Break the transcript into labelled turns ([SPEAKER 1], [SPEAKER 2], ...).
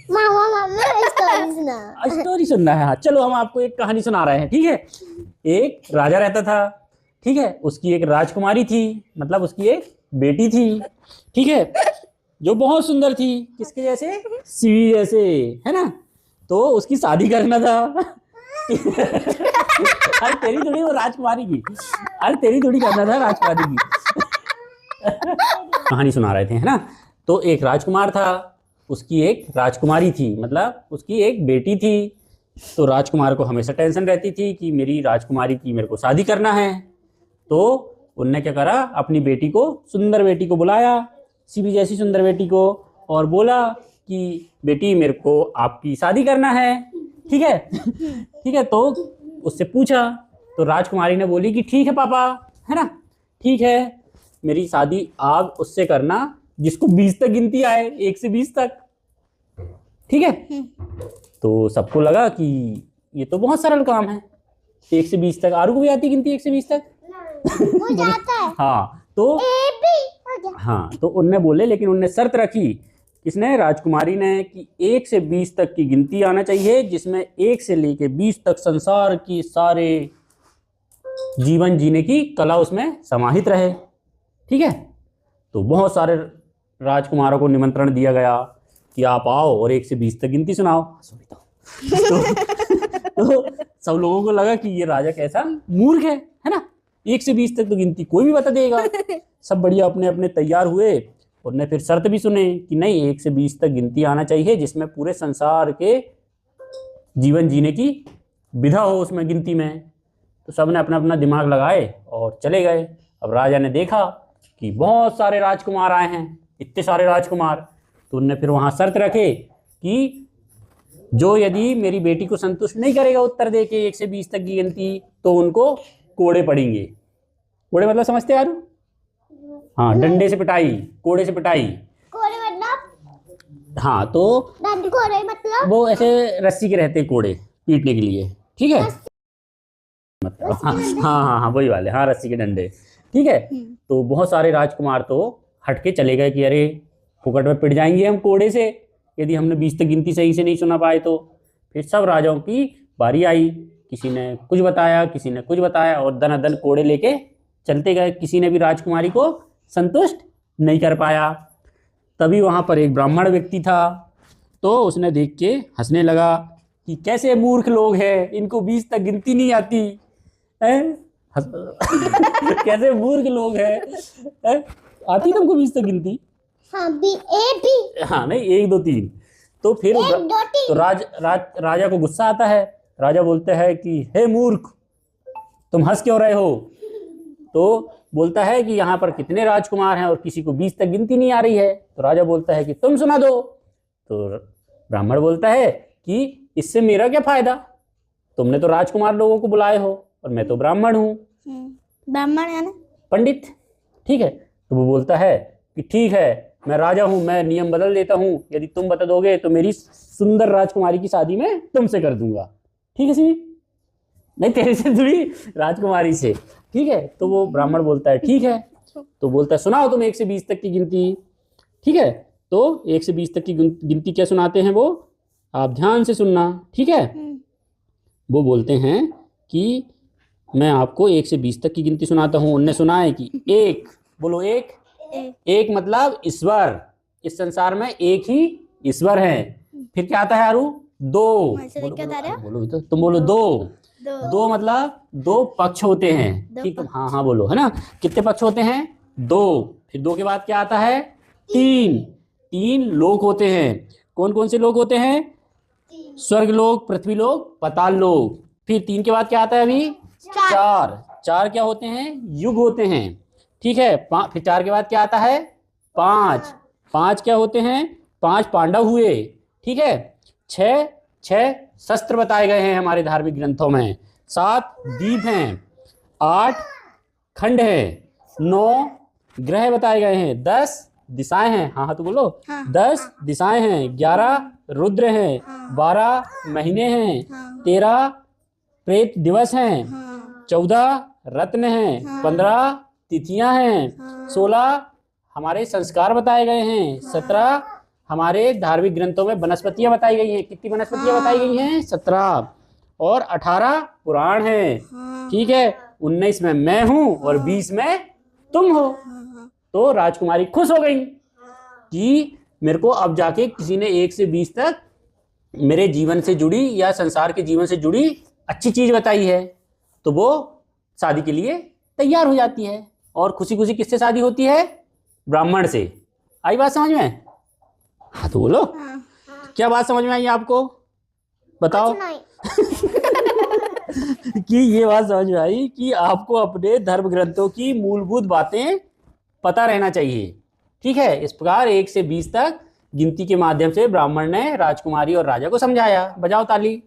[SPEAKER 1] मामा मामा story सुना।
[SPEAKER 2] Story सुनना है, हाँ चलो हम आपको एक कहानी सुना रहे हैं, ठीक है। एक राजा रहता था, ठीक है, उसकी एक राजकुमारी थी, मतलब उसकी एक बेटी थी, ठीक है, जो बहुत सुंदर थी, किसके जैसे, सीवी जैसे, है ना। तो उसकी शादी करना था। अरे तेरी थोड़ी, वो राजकुमारी की, अरे तेरी थोड़ी करना था राजकुमारी की। कहानी सुना रहे थे, है ना। तो एक राजकुमार था, उसकी एक राजकुमारी थी, मतलब उसकी एक बेटी थी। तो राजकुमार को हमेशा टेंशन रहती थी कि मेरी राजकुमारी की मेरे को शादी करना है। तो उनने क्या करा, अपनी बेटी को, सुंदर बेटी को बुलाया, सीवी जैसी सुंदर बेटी को, और बोला कि बेटी मेरे को आपकी शादी करना है, ठीक है। ठीक है, तो उससे पूछा, तो राजकुमारी ने बोली कि ठीक है पापा, है ना, ठीक है, मेरी शादी आप उससे करना जिसको 20 तक गिनती आए, 1 से 20 तक, ठीक है। तो सबको लगा कि ये तो बहुत सरल काम है, 1 से 20 तक, आरू को भी आती गिनती 1 से 20 तक।
[SPEAKER 1] वो जाता है।
[SPEAKER 2] हाँ तो
[SPEAKER 1] ए भी हो गया।
[SPEAKER 2] हाँ, तो उनने बोले, लेकिन उनने शर्त रखी, किसने, राजकुमारी ने, कि 1 से 20 तक की गिनती आना चाहिए, जिसमें 1 से लेके 20 तक संसार की सारे जीवन जीने की कला उसमें समाहित रहे, ठीक है। तो बहुत सारे राजकुमारों को निमंत्रण दिया गया कि आप आओ और 1 से 20 तक गिनती सुनाओ। तो सब लोगों को लगा कि ये राजा कैसा मूर्ख है ना, 1 से 20 तक तो गिनती कोई भी बता देगा। सब बढ़िया अपने अपने तैयार हुए, उन्होंने फिर शर्त भी सुने कि नहीं, 1 से 20 तक गिनती आना चाहिए, जिसमें पूरे संसार के जीवन जीने की विधा हो उसमें गिनती में। तो सब ने अपना अपना दिमाग लगाए और चले गए। अब राजा ने देखा कि बहुत सारे राजकुमार आए हैं, इतने सारे राजकुमार, तो उनने फिर वहाँ शर्त रखे कि जो यदि मेरी बेटी को संतुष्ट नहीं करेगा उत्तर दे के 1 से 20 तक की गिनती, तो उनको कोड़े पड़ेंगे। कोड़े मतलब समझते यार, हाँ, डंडे से पिटाई, कोड़े से पिटाई।
[SPEAKER 1] कोड़े मतलब?
[SPEAKER 2] हाँ, तो
[SPEAKER 1] डंडे कोड़े मतलब?
[SPEAKER 2] वो ऐसे रस्सी के रहते कोड़े पीटने के लिए, ठीक है, मतलब हाँ हाँ हाँ हाँ वही वाले, हाँ रस्सी के डंडे, ठीक है। तो बहुत सारे राजकुमार तो हट के चले गए कि अरे फुकट में पिट जाएंगे हम कोड़े से, यदि हमने 20 तक गिनती सही से नहीं सुना पाए तो। फिर सब राजाओं की बारी आई, किसी ने कुछ बताया, किसी ने कुछ बताया, और दनादन कोड़े लेके चलते गए, किसी ने भी राजकुमारी को संतुष्ट नहीं कर पाया। तभी वहाँ पर एक ब्राह्मण व्यक्ति था, तो उसने देख के हंसने लगा कि कैसे मूर्ख लोग हैं, इनको 20 तक गिनती नहीं आती है। कैसे मूर्ख लोग हैं, आती तुमको 20 तक गिनती?
[SPEAKER 1] हाँ बी ए बी।
[SPEAKER 2] हाँ नहीं, 1 2 3। तो फिर
[SPEAKER 1] 1 2 3।
[SPEAKER 2] तो राजा को गुस्सा आता है। राजा बोलते हैं कि हे मूर्ख, तुम हंस क्यों रहे हो? तो बोलता है कि यहाँ पर कितने राजकुमार हैं और किसी को 20 तक गिनती नहीं आ रही है। तो राजा बोलता है कि तुम सुना दो। तो ब्राह्मण बोलता है कि इससे मेरा क्या फायदा, तुमने तो राजकुमार लोगों को बुलाए हो और मैं तो ब्राह्मण हूँ।
[SPEAKER 1] ब्राह्मण है ना,
[SPEAKER 2] पंडित, ठीक है। तो वो बोलता है कि ठीक है, मैं राजा हूँ, मैं नियम बदल देता हूँ, यदि तुम बता दोगे तो मेरी सुंदर राजकुमारी की शादी मैं तुमसे कर दूंगा, ठीक है सी, नहीं तेरे से थोड़ी, राजकुमारी से, ठीक है। तो वो ब्राह्मण बोलता है ठीक है। तो बोलता है सुनाओ तुम 1 से 20 तक की गिनती, ठीक है। तो 1 से 20 तक की गिनती क्या सुनाते हैं वो, आप ध्यान से सुनना, ठीक है। वो बोलते हैं कि मैं आपको 1 से 20 तक की गिनती सुनाता हूँ। उनने सुना है कि 1, बोलो 1, 1 मतलब ईश्वर, इस संसार में एक ही ईश्वर है। फिर क्या आता है आरू, 2, बोलो तो तुम बोलो 2, 2 मतलब 2 पक्ष होते हैं, ठीक है, हाँ हाँ बोलो, है ना, कितने पक्ष होते हैं, 2। फिर 2 के बाद क्या आता है, 3, 3 लोक होते हैं। कौन कौन से लोक होते हैं, स्वर्ग लोक, पृथ्वी लोक, पाताल लोक। फिर 3 के बाद क्या आता है अभी, 4, 4 क्या होते हैं, युग होते हैं, ठीक है। फिर 4 के बाद क्या आता है, 5, 5 क्या होते हैं, 5 पांडव हुए, ठीक है। 6 शस्त्र बताए गए हैं हमारे धार्मिक ग्रंथों में, 7 द्वीप हैं, 8 खंड है, 9 ग्रह बताए गए हैं, 10 दिशाएं हैं, हाँ हाँ तो बोलो, 10 दिशाएं हैं, 11 रुद्र हैं, 12 महीने हैं, 13 प्रेत दिवस हैं, 14 रत्न हैं, 15 तिथियां हैं, 16 हमारे संस्कार बताए गए हैं, 17 हमारे धार्मिक ग्रंथों में वनस्पतियां बताई गई हैं। कितनी वनस्पतियां बताई गई हैं? 17। और 18 पुराण हैं। ठीक है, 19 में मैं हूं और 20 में तुम हो। तो राजकुमारी खुश हो गई कि मेरे को अब जाके किसी ने 1 से 20 तक मेरे जीवन से जुड़ी या संसार के जीवन से जुड़ी अच्छी चीज बताई है। तो वो शादी के लिए तैयार हो जाती है और खुशी खुशी किससे शादी होती है? ब्राह्मण से। आई बात समझ में? हाँ तो बोलो, क्या बात समझ में आई आपको? बताओ। कि ये बात समझ में आई कि आपको अपने धर्म ग्रंथों की मूलभूत बातें पता रहना चाहिए। ठीक है, इस प्रकार 1 से 20 तक गिनती के माध्यम से ब्राह्मण ने राजकुमारी और राजा को समझाया। बजाओ ताली।